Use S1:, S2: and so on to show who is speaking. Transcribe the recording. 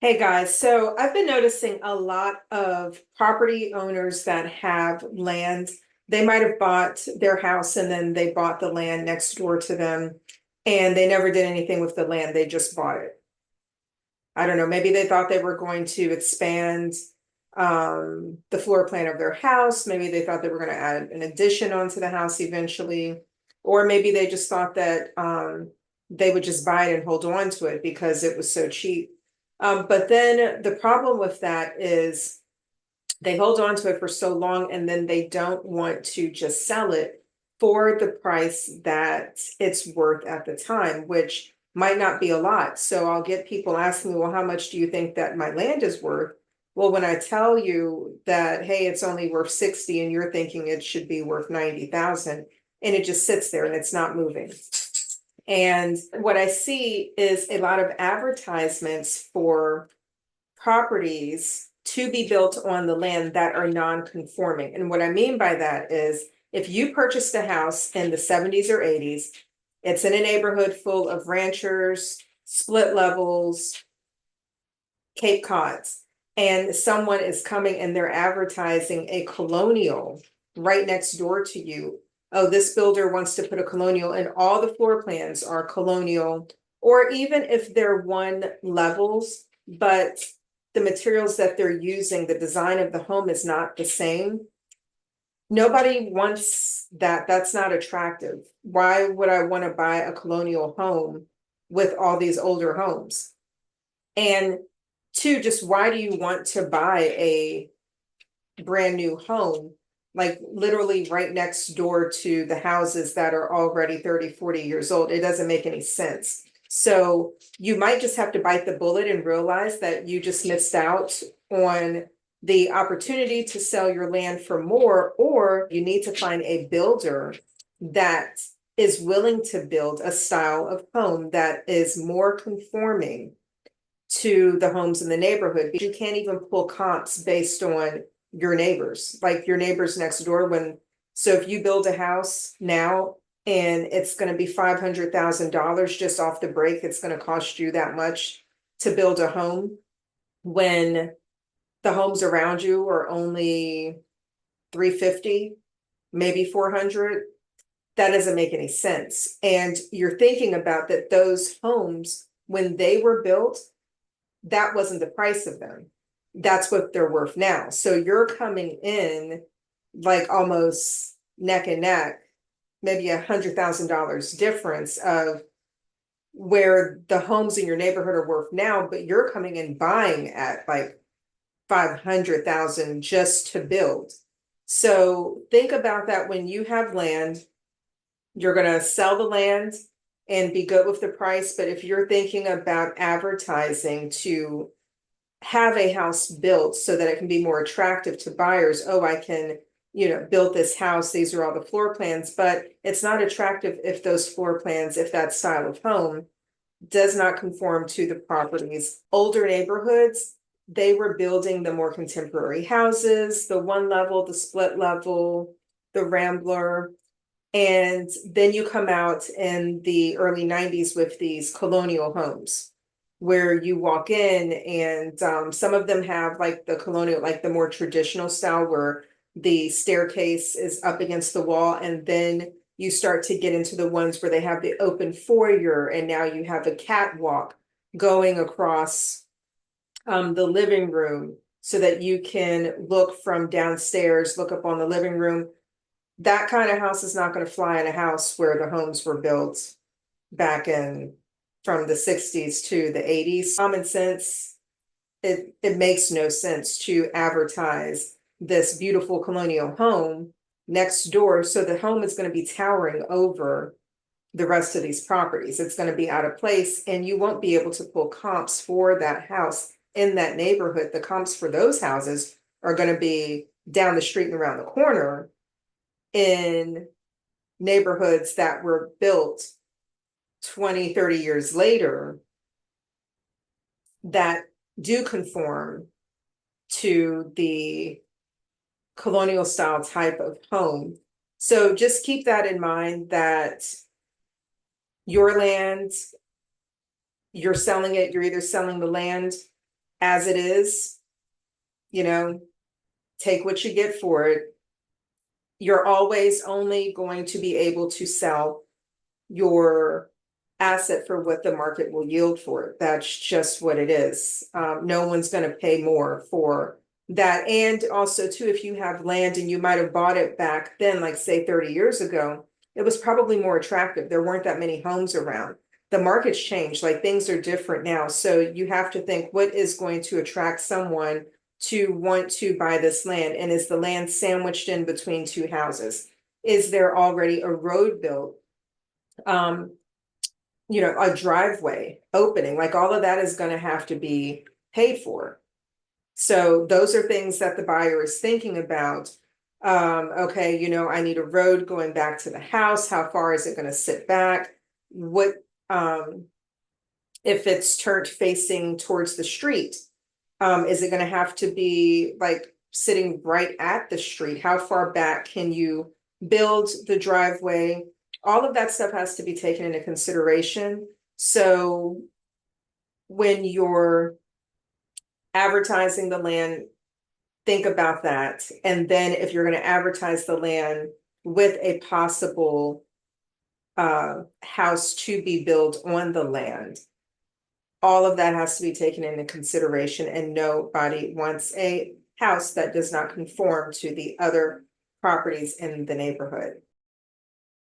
S1: Hey guys, so I've been noticing a lot of property owners that have land. They might have bought their house and then they bought the land next door to them and they never did anything with the land. They just bought it. I don't know, maybe they thought they were going to expand the floor plan of their house. Maybe they thought they were going to add an addition onto the house eventually. Or maybe they just thought that they would just buy it and hold on to it because it was so cheap. But then the problem with that is they hold on to it for so long and then they don't want to just sell it for the price that it's worth at the time, which might not be a lot. So I'll get people asking me, well, how much do you think that my land is worth? Well, when I tell you that, hey, it's only worth 60 and you're thinking it should be worth 90,000 and it just sits there and it's not moving. And what I see is a lot of advertisements for properties to be built on the land that are non-conforming. And what I mean by that is if you purchased a house in the 70s or 80s, it's in a neighborhood full of ranchers, split levels, Cape Cods, and someone is coming and they're advertising a colonial right next door to you. Oh, this builder wants to put a colonial and all the floor plans are colonial, or even if they're one levels, but the materials that they're using, the design of the home is not the same. Nobody wants that. That's not attractive. Why would I want to buy a colonial home with all these older homes? And two, just why do you want to buy a brand new home, like literally right next door to the houses that are already 30, 40 years old? It doesn't make any sense. So you might just have to bite the bullet and realize that you just missed out on the opportunity to sell your land for more, or you need to find a builder that is willing to build a style of home that is more conforming to the homes in the neighborhood. You can't even pull comps based on your neighbors, like your neighbors next door. So if you build a house now and it's going to be $500,000 just off the break, it's going to cost you that much to build a home when the homes around you are only 350, maybe 400. That doesn't make any sense. And you're thinking about that those homes, when they were built, that wasn't the price of them. That's what they're worth now. So you're coming in like almost neck and neck, maybe $100,000 difference of where the homes in your neighborhood are worth now, but you're coming in buying at like 500,000 just to build. So think about that when you have land, you're going to sell the land and be good with the price. But if you're thinking about advertising to have a house built so that it can be more attractive to buyers, oh, I can, build this house. These are all the floor plans, but it's not attractive if those floor plans, if that style of home does not conform to the properties. Older neighborhoods, they were building the more contemporary houses, the one level, the split level, the Rambler. And then you come out in the early 90s with these colonial homes where you walk in and some of them have like the colonial, like the more traditional style where the staircase is up against the wall. And then you start to get into the ones where they have the open foyer and now you have a catwalk going across the living room so that you can look from downstairs, look up on the living room. That kind of house is not going to fly in a house where the homes were built back in from the 60s to the 80s. Common sense, it makes no sense to advertise this beautiful colonial home next door. So the home is going to be towering over the rest of these properties. It's going to be out of place and you won't be able to pull comps for that house in that neighborhood. The comps for those houses are going to be down the street and around the corner in neighborhoods that were built 20, 30 years later that do conform to the colonial style type of home. So just keep that in mind that your land, you're selling it, you're either selling the land as it is, you know, take what you get for it. You're always only going to be able to sell your asset for what the market will yield for it. That's just what it is. No one's going to pay more for that. And also too, if you have land and you might have bought it back then, like say 30 years ago, it was probably more attractive. There weren't that many homes around. The market's changed, like things are different now. So you have to think, what is going to attract someone to want to buy this land? And is the land sandwiched in between two houses? Is there already a road built? A driveway opening, like all of that is going to have to be paid for. So those are things that the buyer is thinking about. Okay, I need a road going back to the house. How far is it going to sit back? What, if it's turned facing towards the street? Is it going to have to be like sitting right at the street? How far back can you build the driveway? All of that stuff has to be taken into consideration. So when you're advertising the land, think about that. And then if you're going to advertise the land with a possible house to be built on the land, all of that has to be taken into consideration, and nobody wants a house that does not conform to the other properties in the neighborhood.